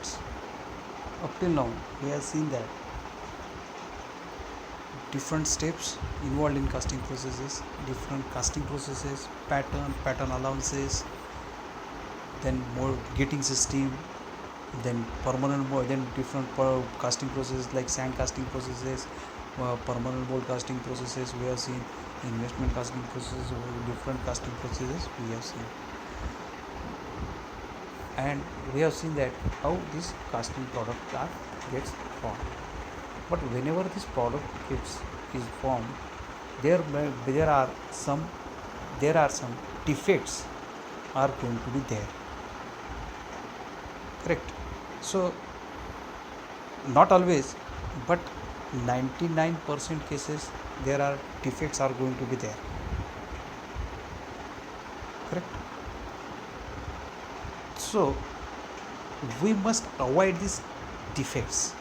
defects. Up till now, we have seen that different steps involved in casting processes, different casting processes, pattern allowances, then more gating system, then permanent mold, then different casting processes like sand casting processes, permanent mold casting processes we have seen, investment casting processes, different casting processes we have seen, and we have seen that how this casting product gets formed. But whenever this product is formed, there are some defects are going to be there, correct? So not always, but 99% cases there are defects are going to be there, correct? So we must avoid these defects.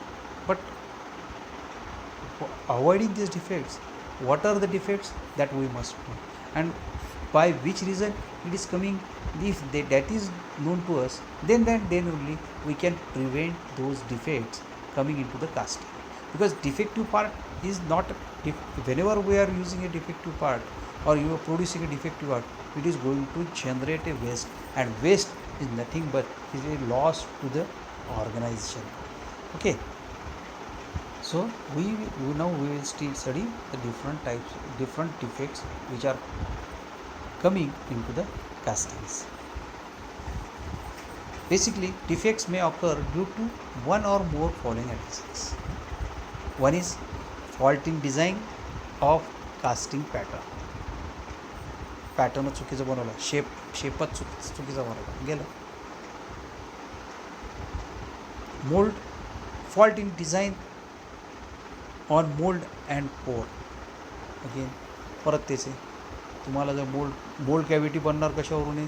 But avoiding these defects, what are the defects that we must know, and by which reason it is coming? If that is known to us, then only we can prevent those defects coming into the casting. Because defective part is not, whenever we are using a defective part or you are producing a defective part, it is going to generate a waste, and waste is nothing but is a loss to the organization. Okay, so we will still study the different defects which are coming into the castings. Basically, defects may occur due to one or more following reasons. One is fault in design of casting pattern. Pattern चुकीचं बनवलं, शेपच चुकीचा बनवला गेलं. Mould, fault in design on mould and pour. Again परत तेच आहे, तुम्हाला जर मोल्ड कॅव्हिटी बनणार कशावरून आहे,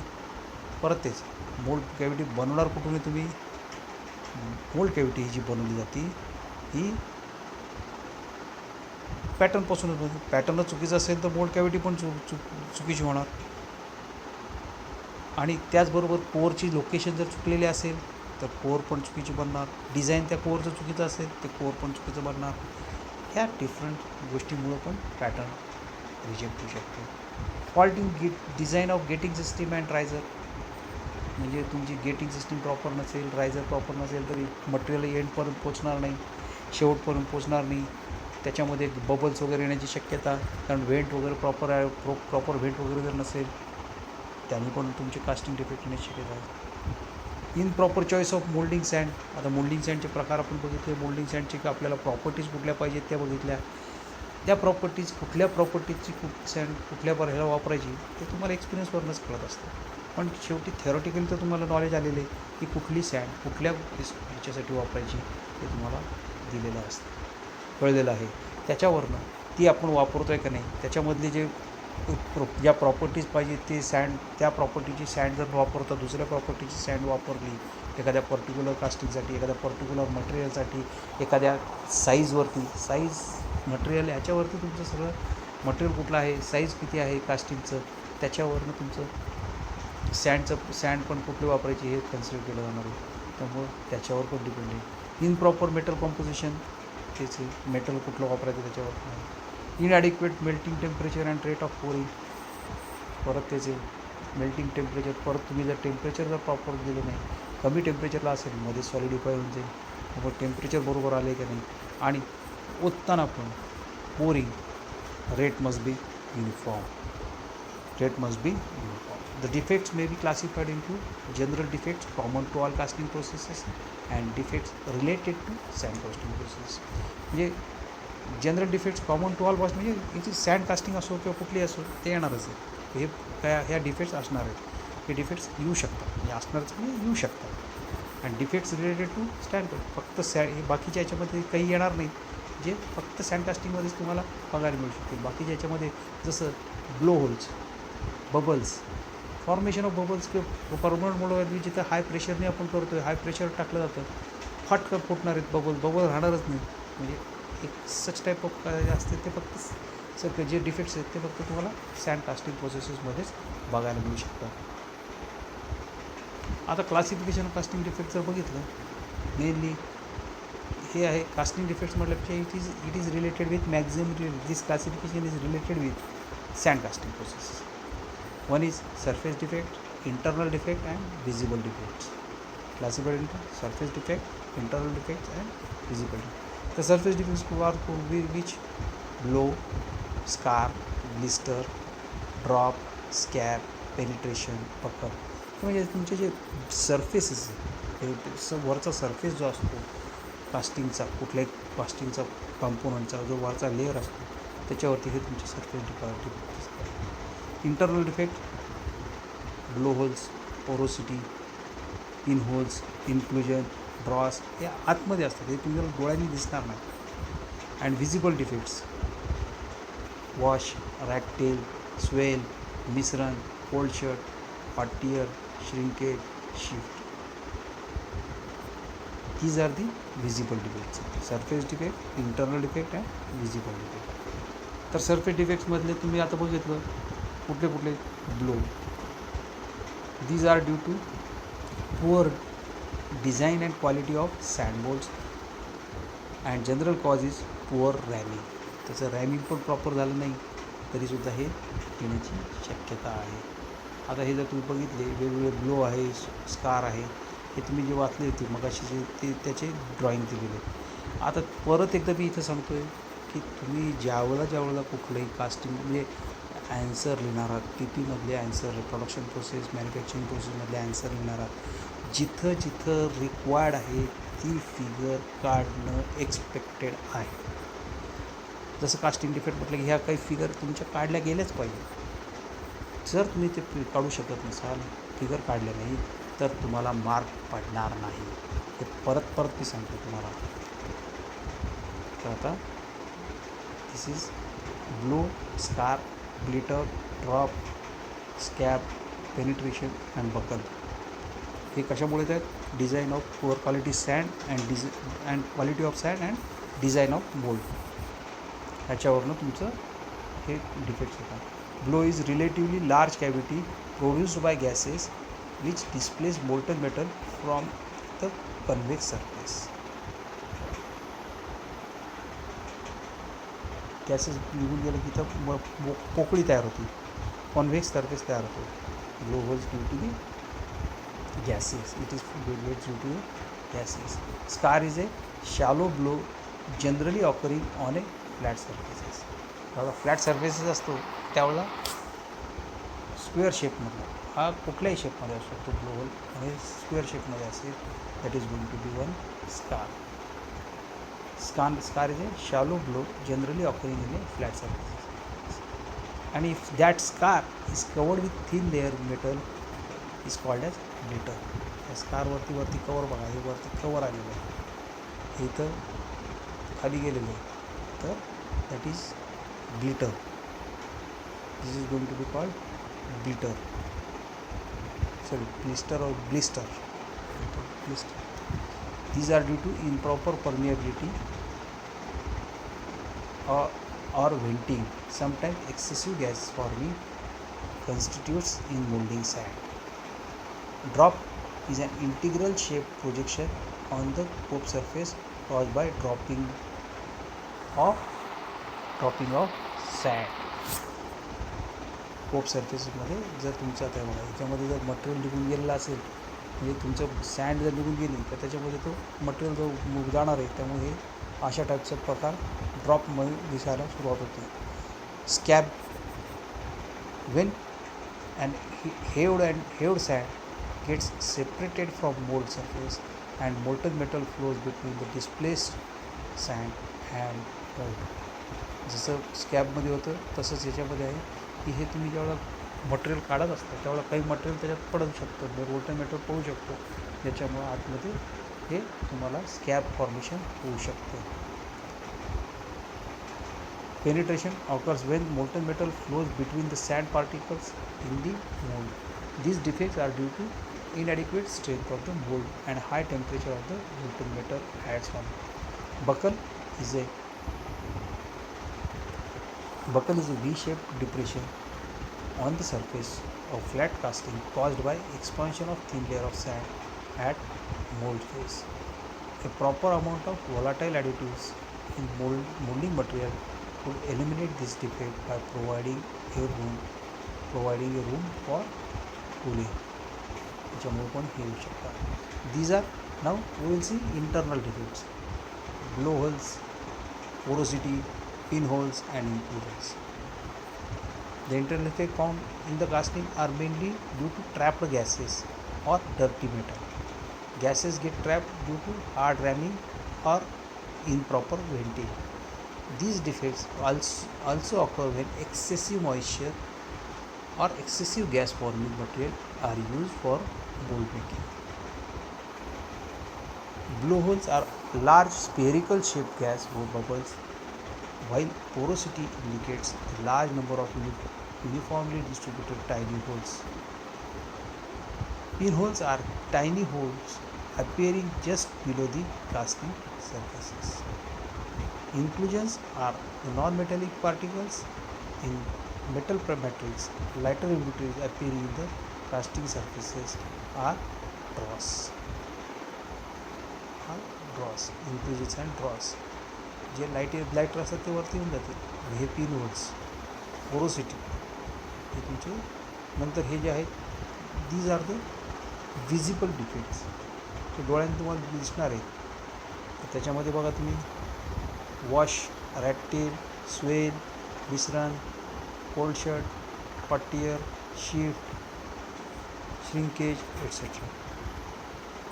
परत तेच मोल्ड कॅव्हिटी बनवणार कुठून आहे तुम्ही? मोल्ड कॅव्हिटी जी बनवली जाते ही पॅटर्नपासूनच बनते. पॅटर्न चुकीचं असेल तर मोल्ड कॅव्हिटी पण चुकीची होणार. आणि त्याचबरोबर कोअरची लोकेशन जर चुकलेली असेल तर कोअर पण चुकीची बनणार. डिझाईन त्या कोअरचं चुकीचं असेल ते कोअर पण चुकीचं बनणार. ह्या डिफरंट गोष्टीमुळं पण पॅटर्न रिजेक्ट होऊ शकतो. Fault in design of getting system and riser, म्हणजे तुमची गेटिंग सिस्टीम प्रॉपर नसेल, रायझर प्रॉपर नसेल तरी मटेरियल एंडपर्यंत पोचणार नाही, शेवटपर्यंत पोचणार नाही. त्याच्यामध्ये बबल्स वगैरे येण्याची शक्यता, कारण व्हेंट वगैरे प्रॉपर व्हेंट वगैरे जर नसेल त्यांनी पण तुमचे कास्टिंग डिफेक्ट येण्याची शक्यता आहे. Improper choice of moulding sand. आता मोल्डिंग सँडचे प्रकार आपण बघितले. मोल्डिंग सँडचे आपल्याला प्रॉपर्टीज कुठल्या पाहिजेत त्या बघितल्या. त्या प्रॉपर्टीज कुठल्या प्रॉपर्टीजची सँड कुठल्या ह्याला वापरायची ते तुम्हाला एक्सपिरियन्सवरूनच कळत असतं. पण शेवटी थेरॉटिकली तर तुम्हाला नॉलेज आलेलं आहे की कुठली सँड कुठल्या ह्याच्यासाठी वापरायची ते तुम्हाला दिलेलं असतं, कळलेलं आहे. त्याच्यावरनं ती आपण वापरतो आहे का नाही, त्याच्यामधले जे ज्या प्रॉपर्टीज पाहिजे ते सँड, त्या प्रॉपर्टीची सँड जर वापरता दुसऱ्या प्रॉपर्टीची सँड वापरली एखाद्या पर्टिक्युलर कास्टिंगसाठी, एखाद्या पर्टिक्युलर मटेरियलसाठी, एखाद्या साईजवरती, साईज मटेरियल ह्याच्यावरती तुमचं सगळं मटेरियल कुठलं आहे, साईज किती आहे कास्टिंगचं, त्याच्यावरनं तुमचं सँड पण कुठली वापरायची हे कन्सिडर केलं जाणार आहे. त्यामुळं त्याच्यावर पण डिपेंड आहे. इनप्रॉपर मेटल कॉम्पोजिशन, तेच मेटल कुठलं वापरायचं त्याच्यावर. Inadequate melting temperature and rate of pouring, परत त्याचे मेल्टिंग टेम्परेचर, परत तुम्ही जर टेम्परेचर जर प्रॉपर दिलं नाही, कमी टेम्परेचरला असेल मध्ये सॉलिडिफाय होऊन जाईल. मग टेम्परेचर बरोबर आले का नाही. आणि ओतताना पण pouring rate must be uniform. The defects may be classified into general defects common to all casting processes and defects related to sand casting process. म्हणजे general defects common to all boss, म्हणजे याची send casting असो किंवा कुठली असो ते येणारच आहे. हे काय ह्या डिफेक्ट्स असणार आहेत, हे डिफेक्ट्स येऊ शकतात, म्हणजे असणारच म्हणजे येऊ शकतात. आणि डिफेक्ट्स रिलेटेड टू स्टँड, फक्त हे बाकीच्या याच्यामध्ये काही येणार नाही, जे फक्त सँड कास्टिंगमध्येच तुम्हाला पगार मिळू शकतील. बाकीच्या याच्यामध्ये जसं blow holes, bubbles, formation of bubbles किंवा परमनंट मोडवरती जिथं हाय प्रेशरने आपण करतो आहे, हाय प्रेशर टाकलं जातं, फटकन फुटणार आहेत बबल राहणारच नाही. म्हणजे एक सच टाईप ऑफ काय असते ते फक्त सगळे जे डिफेक्ट्स आहेत ते फक्त तुम्हाला सँड कास्टिंग प्रोसेसेसमध्येच बघायला मिळू शकतात. आता क्लासिफिकेशन ऑफ कास्टिंग डिफेक्ट जर बघितलं मेनली हे आहे कास्टिंग डिफेक्ट्स म्हटल्यापेक्षा it is related with maximum this classification is related with sand casting process. One is surface defect, internal defect and visible defects. Classified into surface defect, internal defects and visible defects. The surface defects are which blow, scar, blister, drop, scab, penetration, pucker. म्हणजे तुमचे जे surfaces वरचा surface जो असतो कास्टिंगचा, कुठल्याही कास्टिंगचा कॉम्पोनंटचा जो वरचा layer असतो त्याच्यावरती हे तुमचे सर्फेस डिफेक्ट असतात. Internal defect blow holes, porosity, in holes, inclusion, dross हे आतमध्ये असतात, हे तुम्हाला डोळ्यांनी दिसणार नाही. And visible defects wash, rattail, swell, misrun, cold shut, hot tear, shrinkage, shift. these are the visible defects. Surface defect, internal defect and visible defect. तर surface defects मधले तुम्ही आता बघितलं कुठले कुठले blow. these are due to poor design and quality of sand molds and general cause is poor ramming. त्याचं रॅमिंग पण proper झालं नाही तरीसुद्धा हे येण्याची शक्यता आहे. आता हे जर तुम्ही बघितले वेगवेगळे ब्लो आहे, स्कार आहे, हे तुम्ही जे वाचले होते मग अशी जे ते त्याचे ड्रॉइंग दिलेले. आता परत एकदा मी इथं सांगतो आहे की तुम्ही ज्यावेळेला कुठलंही कास्टिंग म्हणजे ॲन्सर लिहिणार आहात, टी पीमधले ॲन्सर, प्रोडक्शन प्रोसेस, मॅन्युफॅक्चरिंग प्रोसेसमधले ॲन्सर लिहिणार आहात, जिथं जिथं रिक्वायर्ड आहे ती फिगर काढणं एक्सपेक्टेड आहे. जसं कास्टिंग डिफेक्ट म्हटलं की ह्या काही फिगर तुमच्या काढल्या गेल्याच पाहिजे. जर तुम्ही ते काढू शकत नसाल, फिगर काढल्या नाही, तर तुम्हाला मार्क पडणार नाही. हे परत मी सांगतो तुम्हाला. तर आता this is blow, scar, glitter, drop, scab, penetration and buckle. हे कशामुळे आहेत? Design of poor quality sand and quality of sand and design of mould. ह्याच्यावरनं तुमचं हे डिफेक्ट्स येतात. Blow is relatively large cavity produced by gases which displace molten metal from the convex surface. Gases निघून गेलं की तर पोकळी तयार होती, कॉन्व्हेक्स सरफेस तयार होतो. Blow holes due to the gases, it is due to the gases. Scar is a shallow blow generally occurring on a flat surfaces. जेव्हा फ्लॅट सर्फेसेस असतो त्यावेळेला स्क्वेअर शेपमधला हा कुठल्याही शेपमध्ये असू शकतो ब्लो होल, आणि स्क्वेअर शेपमध्ये असेल that is going to be one scar. Scar is a shallow blow generally occurring in a flat surface. आणि if that scar is covered with thin layer metal is called as glitter. त्या स्कारवरती cover बघा, हे वरती cover आलेलं आहे, हे इथं खाली गेलेलं आहे, तर that is glitter. This is going to be called glitter. blister or blister. These are due to improper permeability or venting. Sometimes excessive gas forming constitutes in molding sand. Drop is an integral shape projection on the cope surface caused by dropping of sand. कोप सर्फेसमध्ये जर तुमचं आता बघा याच्यामध्ये जर material निघून गेलेलं असेल, म्हणजे तुमचं सँड जर निघून गेली तर त्याच्यामध्ये तो मटेरियल जो जाणार आहे, त्यामुळे हे अशा टाईपचा प्रकार ड्रॉपमध्ये दिसायला सुरुवात होते. Scab when heaved sand gets separated from mould surface and molten metal flows between the displaced sand and mould. जसं स्कॅबमध्ये होतं तसंच याच्यामध्ये आहे की हे तुम्ही जेव्हा मटेरियल काढत असता त्यावेळेला काही मटेरियल त्याच्यात पडू शकतं, मोल्टन मेटल पडू शकतो, ज्याच्यामुळं आतमध्ये हे तुम्हाला स्कॅब फॉर्मेशन होऊ शकतं. Penetration occurs when molten metal flows between the sand particles in the mould. These defects are due to inadequate strength of the mold and high temperature of the molten metal adds on. Buckle is a V-shaped depression on the surface of flat casting caused by expansion of thin layer of sand at mold face. A proper amount of volatile additives in molding material could eliminate this defect by providing a room for cooling. त्याच्यामुळे पण हे येऊ शकतात. These are now we will see internal defects: blowholes, porosity, pinholes, and inclusions. The internal defects found in the casting are mainly due to trapped gases or dirty metal. Gases get trapped due to hard ramming or improper venting. These defects also occur when excessive moisture or excessive gas forming material are used for mold making. Blowholes are large spherical shaped gas bubbles, while porosity indicates a large number of uniformly distributed tiny holes. Pinholes are tiny holes appearing just below the casting surfaces. Inclusions are the non-metallic particles in metal matrix. Lighter impurities appearing in the casting surfaces are dross. Inclusions and dross. जे lighter असतात ते वरती येऊन जाते. हे pin holes, porosity, हे तुमचे. नंतर हे जे आहेत these are the visible defects, ते डोळ्याने तुम्हाला दिसणार आहेत. तर त्याच्यामध्ये बघा तुम्ही wash, rattail, swell, misrun, cold shut, hot tear, shift, shrinkage etcetera.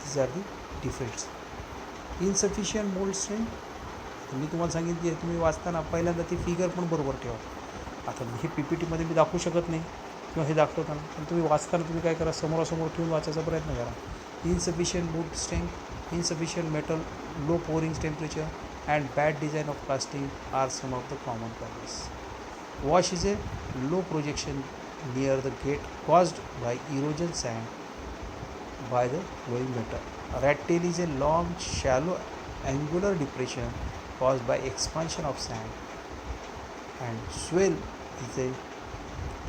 These are the defects. Insufficient mould strength, मी तुम्हाला सांगितली तुम्ही वाचताना पहिल्यांदा ती फिगर पण बरोबर ठेवा. आता हे PPTमध्ये मी दाखवू शकत नाही किंवा हे दाखवताना, पण तुम्ही वाचताना तुम्ही काय करा, समोरासमोर ठेवून वाचायचा प्रयत्न करा. Insufficient mould strength, insufficient metal, low pouring temperature, and bad design of casting are some of the common causes. Wash is a low projection near the gate caused by erosion sand by the flowing metal. Rat tail is a long, shallow, angular depression caused by expansion of sand. And swell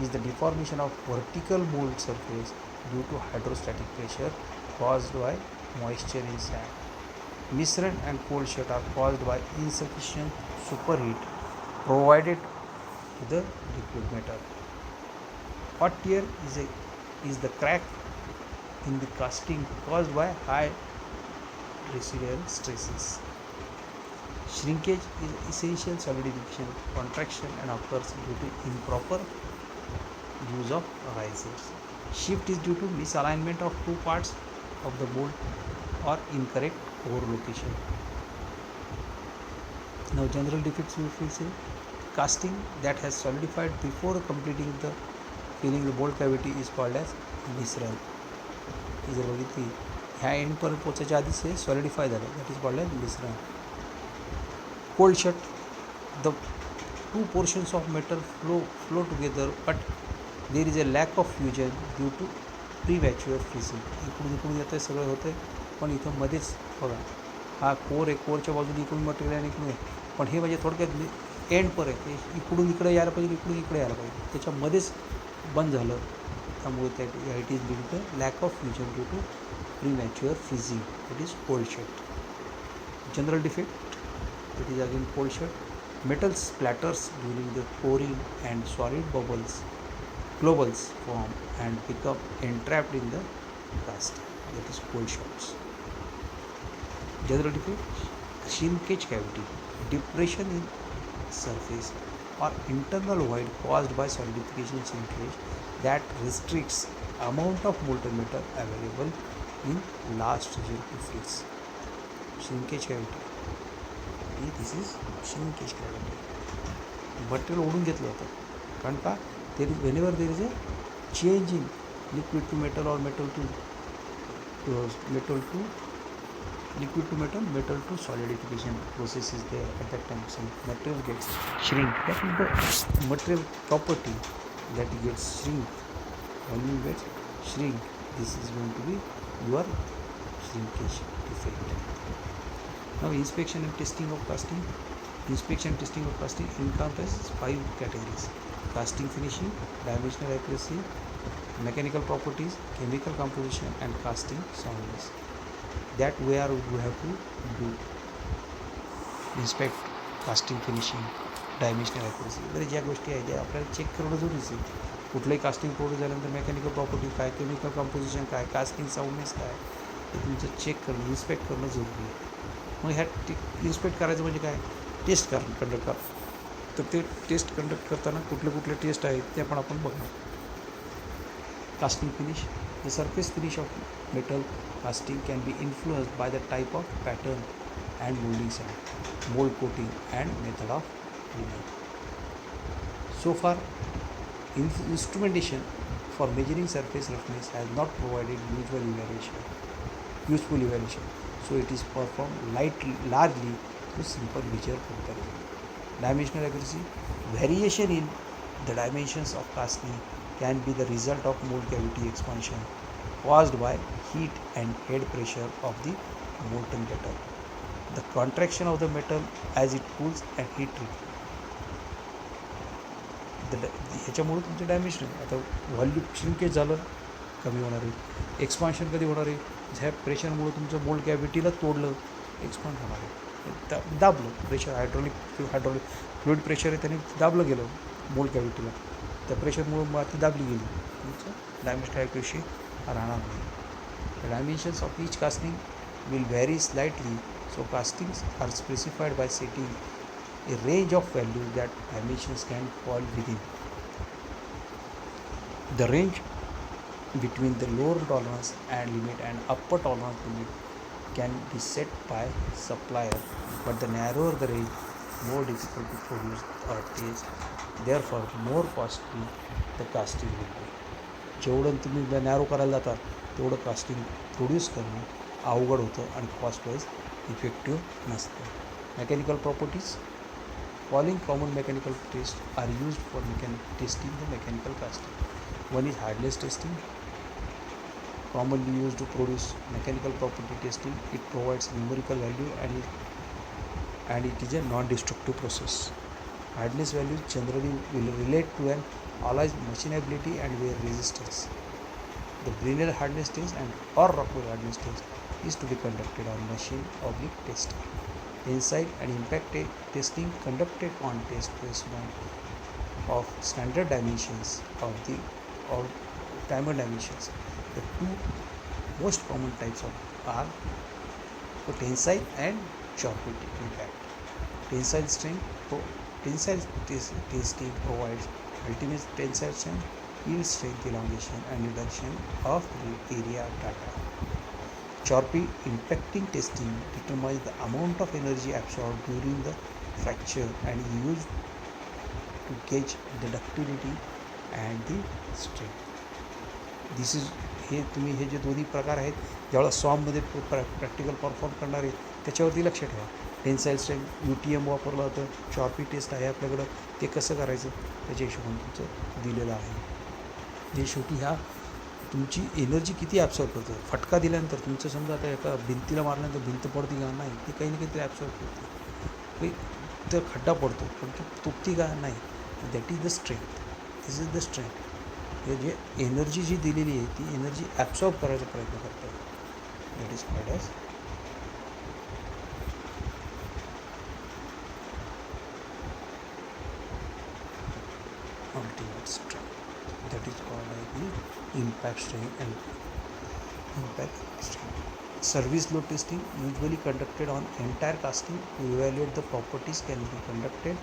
is the deformation of vertical mold surface due to hydrostatic pressure caused by moisture in sand. Mishran and cold shut are caused by insufficient superheat provided to the liquid metal. Hot tear is the crack in the casting caused by high residual stresses. Shrinkage is essential solidification contraction and occurs due to improper use of risers. Shift is due to misalignment of two parts of the mold or incorrect core location. Now general defects we will say: casting that has solidified before completing the filling the mold cavity is called as misral. ही जर बघितली ह्या एंडपर्यंत पोचायच्या आधीच हे सॉलिडिफाय झालं, that is called as मिश्रण. Cold shut, the two portions of metal flow together but there is a lack of fusion due to premature freezing. इकडून येतं आहे, सगळं होतं आहे, पण इथं मध्येच बघा हा कोर आहे, कोरच्या बाजूने इकडून मटेरियल आणि इकडून आहे, पण हे म्हणजे थोडक्यात एंडपर आहे, ते इकडून इकडे यायला पाहिजे, इकडून इकडे यायला पाहिजे, त्याच्यामध्येच बंद झालं. त्यामुळे त्या it is due to lack of fusion due to premature freezing. It is cold shut. General defect, it is again cold shut. Metal splatters during the pouring and solid globals form and become entrapped in the casting. That is cold shots. General defect: shrinkage cavity, depression in surface or internal void caused by solidification shrinkage that restricts amount of molten metal available in last region to freeze. Shrinkage cavity. This is shrinkage cavity. Material ओढून घेतलं होतं, कारण का whenever there is a change in liquid to metal और metal to metal to solidification process is there. At that time some material gets shrink. That is the material property that gets shrink. When you get shrink, this is going to be your shrinkage defect. Now inspection and testing of casting. Inspection and testing of casting encompasses 5 categories: casting finishing, dimensional accuracy, mechanical properties, chemical composition, and casting soundness. that we have to do. Inspect casting finishing dimensional accuracy वगैरे ज्या गोष्टी आहेत त्या आपल्याला check करणं जरुरीच आहे. कुठलंही कास्टिंग प्रोडक्ट झाल्यानंतर मेकॅनिकल प्रॉपर्टी काय, केमिकल कंपोजिशन काय, कास्टिंग साऊंडनेस काय, हे तुमचं चेक करणं, इन्स्पेक्ट करणं जरुरी आहे. मग ह्या इन्स्पेक्ट करायचं म्हणजे काय, टेस्ट कंडक्ट करा. तर ते टेस्ट कंडक्ट करताना कुठले टेस्ट आहेत ते पण आपण बघणार. Casting finish, the surface finish off metal casting can be influenced by the type of pattern and molding side, mold coating and method of cleaning. So far, instrumentation for measuring surface roughness has not provided useful evaluation, so it is performed largely through simple visual comparison. Dimensional accuracy, variation in the dimensions of casting can be the result of mold cavity expansion caused by heat and head pressure of the molten metal, the contraction of the metal as it cools and heat treatment. ह्याच्यामुळे तुमचे dimension आता volume shrinkage झालं, कमी होणार आहे. Expansion कधी होणार आहे, ह्या प्रेशरमुळे तुमचं मोल्ड कॅव्हिटीला तोडलं, एक्सपांड होणार आहे. दाबलं प्रेशर, हायड्रॉलिक फ्लुइड प्रेशर आहे त्याने दाबलं गेलं मोल्ड कॅव्हिटीला, त्या प्रेशरमुळे माती दाबली गेली, तुमचं डायमेन्शनल ॲक्युरसी राहणार नाही. The dimensions of each casting will vary slightly, so castings are specified by setting a range of values that dimensions can fall within. The range between the lower tolerance and limit and upper tolerance limit can be set by supplier, but the narrower the range, more difficult to produce or test, therefore more costly the casting will be. जेवढं तुम्ही narrow करायला जाता तेवढं casting produce करणं अवघड होतं आणि cost wise effective नसतं. Mechanical properties, following common mechanical test are used for testing the mechanical casting. One is hardness testing, commonly used to produce mechanical property testing. It provides numerical value and it is a non-destructive process. Hardness values generally will relate to an alloy's machinability and wear resistance. The Brinell hardness test and or Rockwell hardness test is to be conducted on machine oblique testing. Inside and impact testing conducted on test based of standard dimensions of the or diamond dimensions. The two most common types of are tensile and Charpy impact. Tensile testing provides ultimate tensile strength, yield strength elongation and reduction of area data. Charpy impacting testing determines the amount of energy absorbed during the fracture and used to gauge the ductility and the strength. This is तुम्ही हे जे दोन्ही प्रकार आहेत ज्यावेळेला सॉममध्ये practical perform करणार आहे त्याच्यावरती लक्ष ठेवा. टेन्साईल स्ट्रेंथ UTM वापरलं होतं, चॉर्पी टेस्ट आहे आपल्याकडं, ते कसं करायचं त्याच्या हिशोबाने तुमचं दिलेलं आहे. जे शेवटी ह्या तुमची एनर्जी किती ॲब्सॉर्ब करतं. फटका दिल्यानंतर तुमचं समजा आता एका भिंतीला मारल्यानंतर भिंत पडती का नाही, ती काही ना काहीतरी ॲब्सॉर्ब करते. तर खड्डा पडतो पण ती तुटती का नाही, that is the strength. This is the strength. हे जे एनर्जी जी दिलेली आहे ती एनर्जी ॲब्सॉर्ब करायचा प्रयत्न करत आहे. That is called as ultimate strength. That is called as the impact strength and impact strength. Service load testing, usually conducted on entire casting to evaluate the properties, can be conducted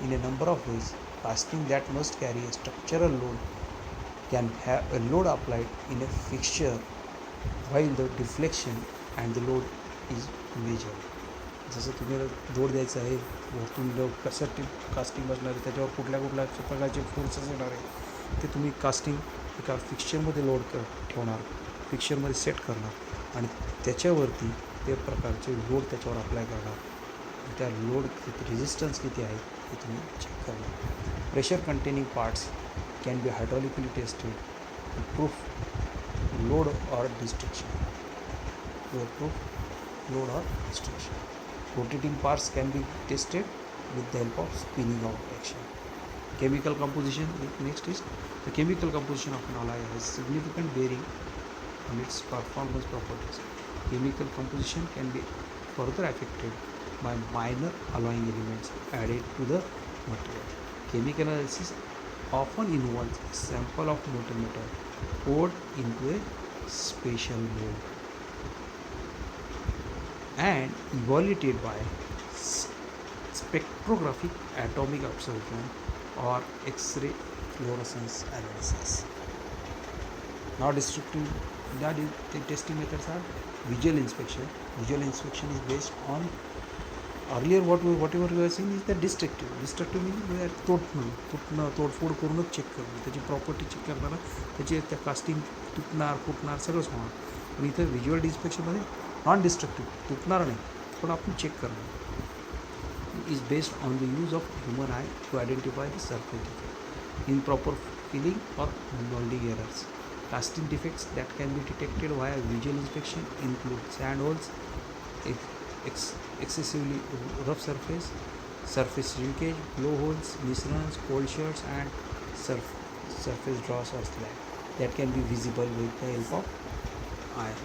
in a number of ways. Casting that must carry a structural load can have a load applied in a fixture while the deflection and the load is measured. जसं तुम्ही load द्यायचं आहे, वरतून कसं casting बसणार आहे, त्याच्यावर कुठल्या प्रकारचे फोर्सेस येणार आहे ते तुम्ही कास्टिंग एका फिक्चरमध्ये लोड ठेवणार, फिक्चरमध्ये सेट करणार आणि त्याच्यावरती ते प्रकारचे लोड त्याच्यावर अप्लाय करणार. त्या लोड किती, रेजिस्टन्स किती आहे हे तुम्ही चेक करणार. Pressure containing parts can be hydraulically tested to proof load or destruction. Rotating parts can be tested with the help of spinning out action. Chemical composition, next is the chemical composition of an alloy has significant bearing on its performance properties. chemical composition can be further affected by minor alloying elements added to the material. Chemical analysis often involves a sample of molten metal poured into a special mold and evaluated by spectrographic atomic absorption or X-ray fluorescence analysis. Now the testing methods are visual inspection. Visual inspection is based on earlier whatever we were saying is the destructive. Destructive means we are तोडफोड करूनच check करणं, त्याची property check करताना त्याची त्या casting तुटणार फुटणार सगळंच होणार. पण इथं व्हिज्युअल इन्स्पेक्शनमध्ये नॉन डिस्ट्रक्टिव्ह तुटणार नाही पण आपण चेक करणं is based on the use of human eye to identify the surface defect, improper filling or molding errors. Casting defects that can be detected via visual inspection include sand holes, excessively rough surface, surface shrinkage, blowholes, misruns, cold shuts, and surface dross or slag that can be visible with the help of eye.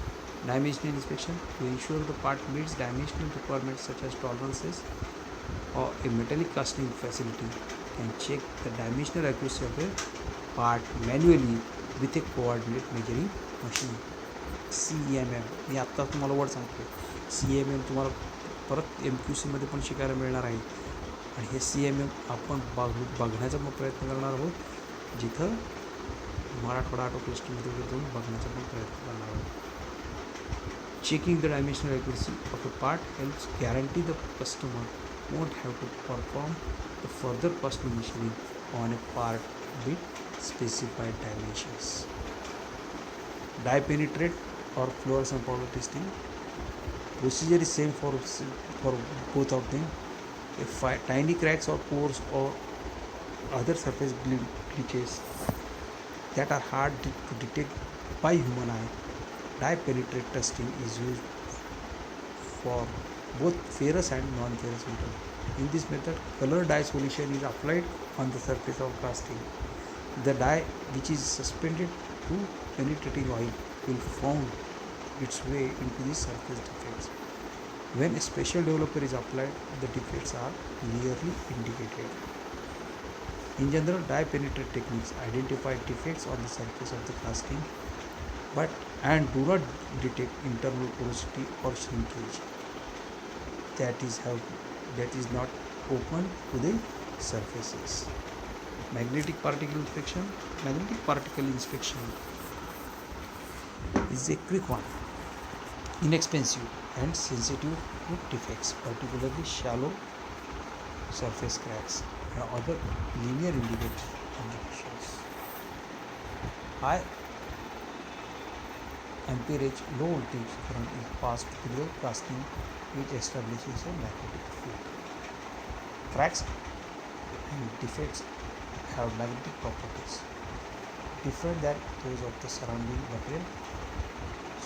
Dimensional inspection to ensure the part meets dimensional requirements such as tolerances or a metallic casting facility can check the dimensional accuracy of a part manually with a coordinate measuring machine. CMM मी आत्ता तुम्हाला word सांगतो. CMM तुम्हाला परत MQCमध्ये पण शिकायला मिळणार आहे आणि हे CMM आपण बघण्याचा पण प्रयत्न करणार आहोत जिथं मराठवाडा ऑटो क्लस्टरमध्ये वगैरे जाऊन बघण्याचा पण प्रयत्न करणार आहोत. Checking the dimensional accuracy of a part helps guarantee the customer won't have to perform the further cost machining on a part with specified dimensions. Die penetrate or fluorescent powder testing. Procedure is same for both of them. If tiny cracks or pores or other surface glitches that are hard to detect by human eye, die penetrate testing is used for both ferrous and non-ferrous metal. In this method, color dye solution is applied on the surface of casting. The dye, which is suspended to penetrating oil, will found its way into the surface defects. When a special developer is applied, the defects are clearly indicated. In general, dye penetrate techniques identify defects on the surface of the casting, and do not detect internal porosity or shrinkage that is not open to the surfaces. Magnetic particle inspection. Magnetic particle inspection is a quick one, inexpensive, and sensitive to defects, particularly shallow surface cracks and other linear indications. High amperage low voltage current is passed through the casting, which establishes a magnetic field. Cracks and defects have magnetic properties different than those of the surrounding material,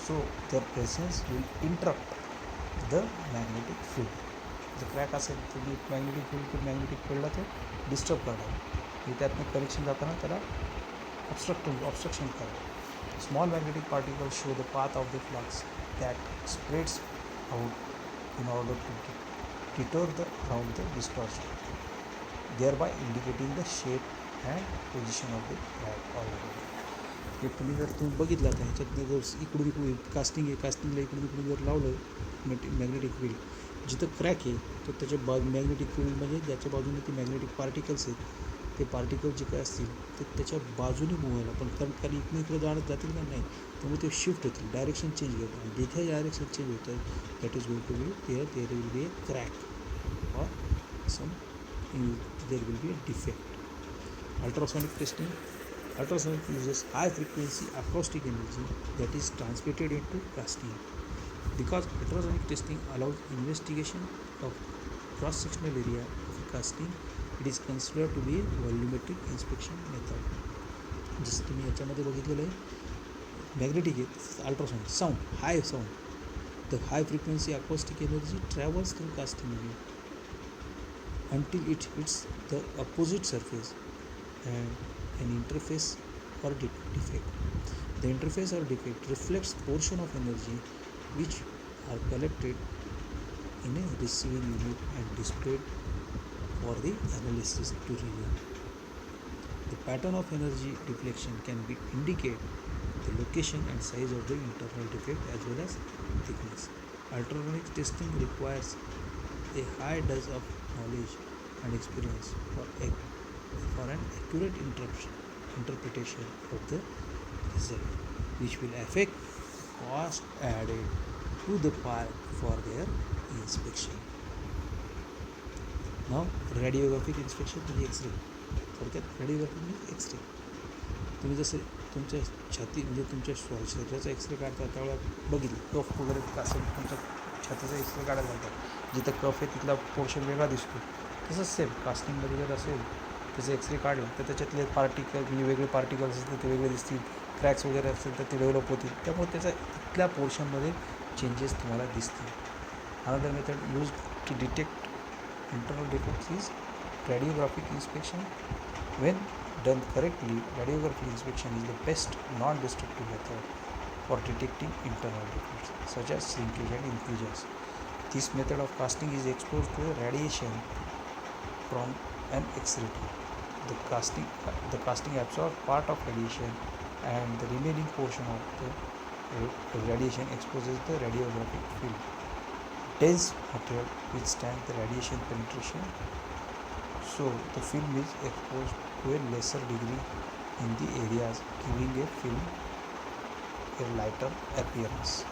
so their presence will interrupt the magnetic field. जर crack असेल तर magnetic फील्डला तो disturb करणार आणि त्यातनं connection जाताना त्याला obstruction करणार. Small magnetic particles show the path of the flux that spreads out in order to deter around the distortion, thereby indicating the shape and position of the crack or hole. हे तुम्ही जर तुम्ही बघितलं तर ह्याच्यातनं जर इकडून casting आहे, कास्टिंगला इकडून जर लावलं मॅग्नेटिक फील्ड जिथं क्रॅक आहे तर त्याच्या मॅग्नेटिक फील्ड म्हणजे ज्याच्या बाजूने ते मॅग्नेटिक पार्टिकल्स आहेत ते पार्टिकल जे काय असतील ते त्याच्या बाजूने मूव व्हायला पण कारण इकडे जातील का नाही त्यामुळे ते शिफ्ट होतील, डायरेक्शन चेंज होतं आणि जिथे डायरेक्शन चेंज होतं that is going to be there will be a crack और there will be a defect. Ultrasonic testing. Ultrasonic uses high frequency acoustic energy that is transmitted into casting. Because ultrasonic testing allows investigation of cross-sectional area of a casting, it is considered to be a volumetric inspection method. जसं तुम्ही याच्यामध्ये बघितलेलं आहे magnetic आहे ultrasound sound hi sound the high frequency acoustic energy travels through casting unit until it hits the opposite surface and an interface or defect. The interface or defect reflects portion of energy which are collected in a receiving unit and displayed for the analysis to review. The pattern of energy deflection can be indicate the location and size of the internal defect as well as thickness. Ultrasonic testing requires a high dose of knowledge and experience for an accurate interpretation of the result, which will affect the cost added to the part for their inspection. Now, radiographic inspection म्हणजे x ray. थोडक्यात रेडिओग्राफी म्हणजे x ray. तुम्ही जसे तुमच्या छाती म्हणजे तुमच्या शरीराचा एक्सरे काढता त्यावेळेला बघितलं कफ वगैरे असेल तुमच्या छातीचा एक्सरे काढायला जातात जिथं कफ आहे तिथला पोर्शन वेगळा दिसतो. तसंच सेम कास्टिंगमध्ये जर असेल त्याचे एक्सरे काढले तर त्याच्यातले पार्टिकल म्हणजे वेगळे पार्टिकल्स असतील ते वेगळे दिसतील. क्रॅक्स वगैरे असतील तर ते डेव्हलप होतील. त्यामुळे त्याच्या तिथल्या पोर्शनमध्ये चेंजेस तुम्हाला दिसतील. Another method use to detect internal defects is radiographic inspection. When done correctly, radiographic inspection is the best non-destructive method for detecting internal defects such as shrinkage and inclusions. This method of casting is exposed to radiation from an X-ray tube. The casting absorbs part of radiation and the remaining portion of the radiation exposes the radiographic film. Dense material withstands the radiation penetration, so the film is exposed to a lesser degree in the areas, giving a film a lighter appearance.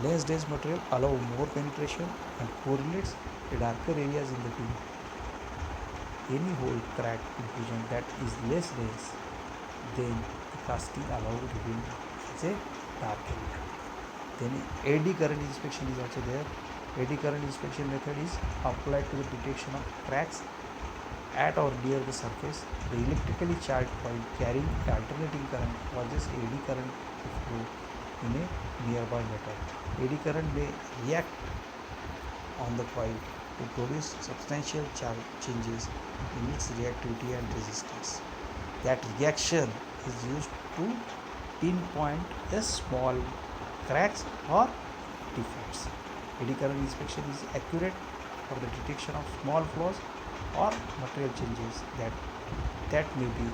Less dense material allow more penetration and correlates the darker areas in the film. Any hole, crack, inclusion that is less dense than the casting allow reveal as a dark area. Then eddy current inspection is also there. Eddy current inspection method is applied to the detection of cracks at or near the surface. The electrically charged coil carrying alternating current causes eddy current to flow in a nearby metal. Eddy current may react on the coil to produce substantial charge changes in its reactivity and resistance. That reaction is used to pinpoint a small cracks or defects. Eddy current inspection is accurate for the detection of small flaws or material changes that may be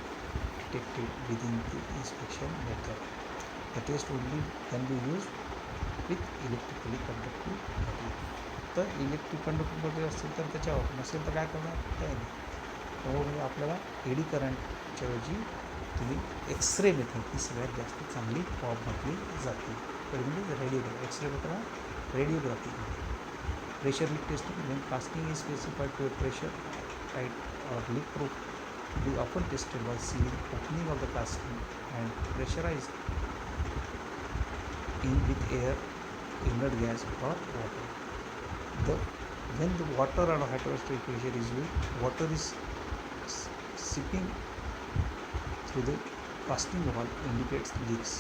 detected within the inspection method. The test only can be used with electrically conductive material. तर electric conductive material असेल तर त्याच्यावर नसेल तर काय करणार काय नाही. त्यामुळे आपल्याला एडी करंटच्या ऐवजी तुम्ही एक्सरे मेथड ही सगळ्यात जास्त चांगली वापरली जाते. म्हणजे radiography X ray method radiography. Pressure leak testing when casting is specified to a pressure tight or leak proof to be often tested by sealing opening of the casting and pressurized in with air, inert gas or water. When the water and hydrostatic pressure is used, water is seeping through the casting wall indicates leaks.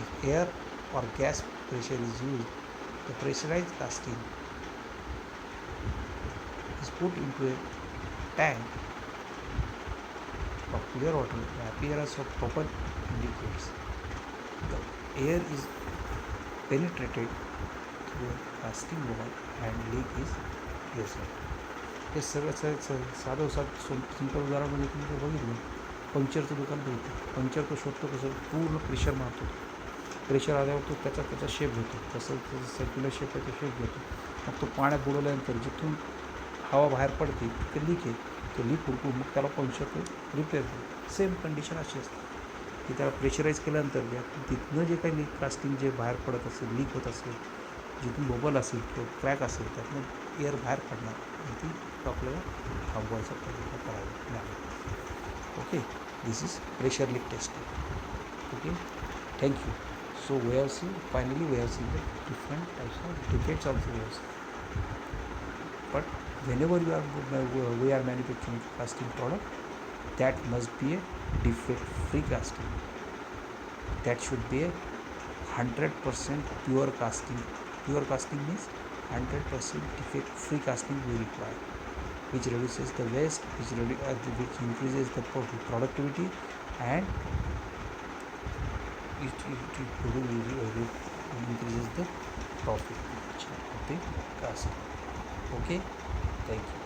If air or gas pressure is used, the pressurized casting is put into a tank of clear water. The appearance of bubble indicates the air is penetrated through a casting wall and leak is present. हे सगळं साधं simple उदाहरण म्हणजे तुम्ही ते बघितलं पंक्चरचं दुकान बघितलं. Puncture तो शोधतो कसं पूर्ण प्रेशर मारतो. प्रेशर आल्यावर तो त्याचा शेप घेतो. तसं सर्क्युलर शेप आहे तो शेप घेतो. मग तो पाण्यात बुडवल्यानंतर जिथून हवा बाहेर पडते ते लीक आहे. तो लीक हुडकून मग त्याला पंक्चर तो रिपेअर करतो. सेम कंडिशन अशी असते की त्याला प्रेशराईज केल्यानंतर तिथनं जे काही लीक कास्टिंग जे बाहेर पडत असेल लीक होत असेल जिथून बबल असेल किंवा क्रॅक असेल त्यातनं एअर बाहेर पडणार आणि ती आपल्याला थांबवायचा प्रयत्न करावा लागेल. Okay, this is pressure leak testing. Okay, thank you. So we have seen finally the different types of defects also we have seen. But whenever we are manufacturing casting product, that must be a defect free casting. That should be a 100% pure casting. Pure casting means 100% defect free casting we require, which reduces the waste, which increases the productivity and it increases the profit. अच्छा होते का असं. Okay, thank you.